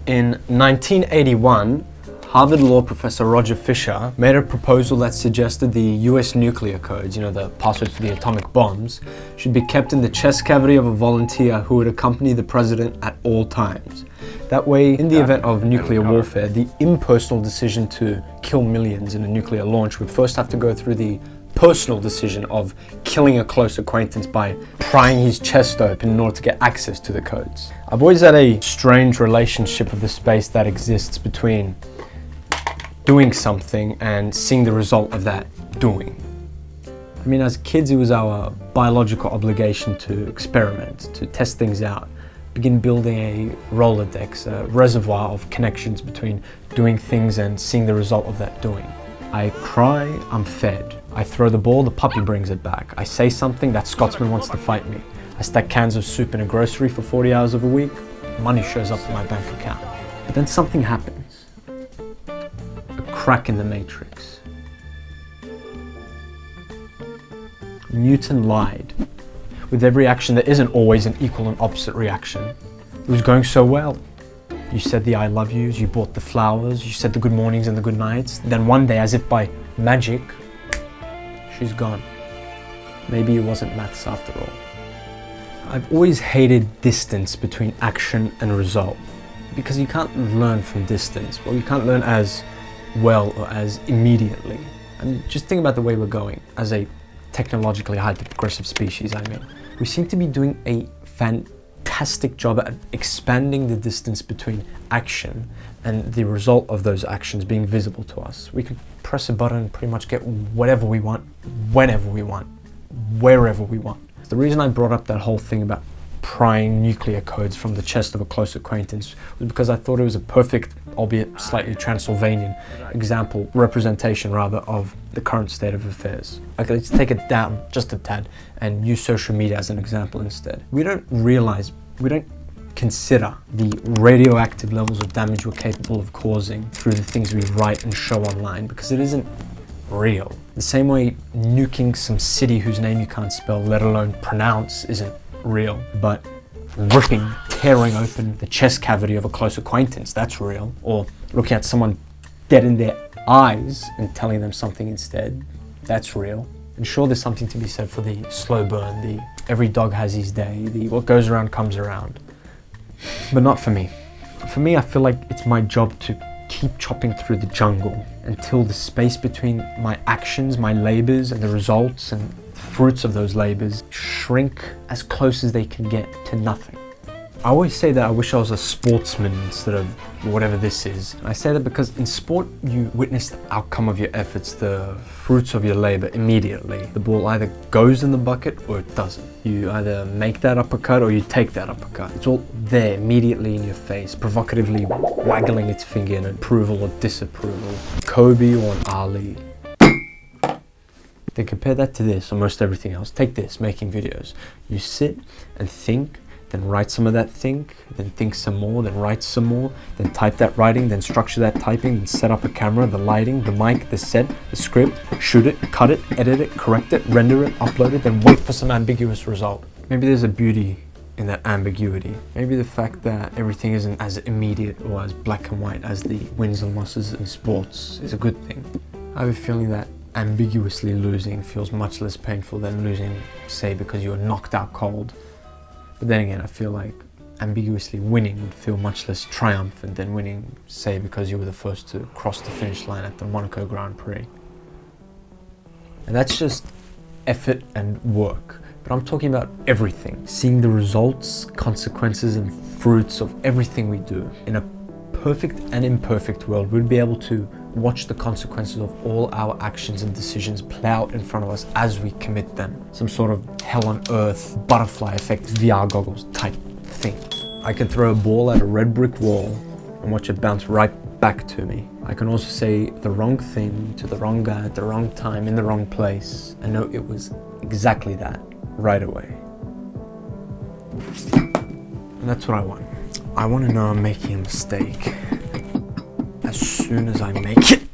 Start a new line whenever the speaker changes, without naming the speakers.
In 1981, Harvard law professor Roger Fisher made a proposal that suggested the US nuclear codes, the passwords for the atomic bombs, should be kept in the chest cavity of a volunteer who would accompany the president at all times. That way, in the event of nuclear warfare, the impersonal decision to kill millions in a nuclear launch would first have to go through the personal decision of killing a close acquaintance by prying his chest open in order to get access to the codes. I've always had a strange relationship with the space that exists between doing something and seeing the result of that doing. I mean, as kids, it was our biological obligation to experiment, to test things out, begin building a Rolodex, a reservoir of connections between doing things and seeing the result of that doing. I cry, I'm fed. I throw the ball, the puppy brings it back. I say something, that Scotsman wants to fight me. I stack cans of soup in a grocery for 40 hours of a week, money shows up in my bank account. But then something happens. A crack in the matrix. Newton lied. With every action, there isn't always an equal and opposite reaction. It was going so well. You said the I love yous, you bought the flowers, you said the good mornings and the good nights. Then one day, as if by magic, she's gone. Maybe it wasn't maths after all. I've always hated distance between action and result, because you can't learn from distance. Well, you can't learn as well or as immediately. I mean, just think about the way we're going as a technologically hyper-progressive species, We seem to be doing a fantastic job at expanding the distance between action and the result of those actions being visible to us. We can press a button and pretty much get whatever we want, whenever we want, wherever we want. The reason I brought up that whole thing about prying nuclear codes from the chest of a close acquaintance was because I thought it was a perfect, albeit slightly Transylvanian, representation of the current state of affairs. Okay, let's take it down just a tad and use social media as an example instead. We don't consider the radioactive levels of damage we're capable of causing through the things we write and show online, because it isn't real. The same way nuking some city whose name you can't spell, let alone pronounce, isn't real. But tearing open the chest cavity of a close acquaintance, that's real. Or looking at someone dead in their eyes and telling them something instead, that's real. And sure, there's something to be said for the slow burn, the every dog has his day, the what goes around comes around. But not for me. For me, I feel like it's my job to keep chopping through the jungle until the space between my actions, my labors, and the results and the fruits of those labors shrink as close as they can get to nothing. I always say that I wish I was a sportsman instead of whatever this is. I say that because in sport, you witness the outcome of your efforts, the fruits of your labor immediately. The ball either goes in the bucket or it doesn't. You either make that uppercut or you take that uppercut. It's all there immediately in your face, provocatively waggling its finger in approval or disapproval. Kobe or an Ali. Then compare that to this or most everything else. Take this, making videos. You sit and think, then write some of that think, then think some more, then write some more, then type that writing, then structure that typing, then set up a camera, the lighting, the mic, the set, the script, shoot it, cut it, edit it, correct it, render it, upload it, then wait for some ambiguous result. Maybe there's a beauty in that ambiguity. Maybe the fact that everything isn't as immediate or as black and white as the wins and losses in sports is a good thing. I have a feeling that ambiguously losing feels much less painful than losing, say, because you were knocked out cold. But then again, I feel like ambiguously winning would feel much less triumphant than winning, say, because you were the first to cross the finish line at the Monaco Grand Prix. And that's just effort and work. But I'm talking about everything, seeing the results, consequences, and fruits of everything we do. In a perfect and imperfect world, we'd be able to watch the consequences of all our actions and decisions play out in front of us as we commit them. Some sort of hell on earth, butterfly effect, VR goggles type thing. I can throw a ball at a red brick wall and watch it bounce right back to me. I can also say the wrong thing to the wrong guy at the wrong time in the wrong place and know it was exactly that right away. And that's what I want. I want to know I'm making a mistake as soon as I make it.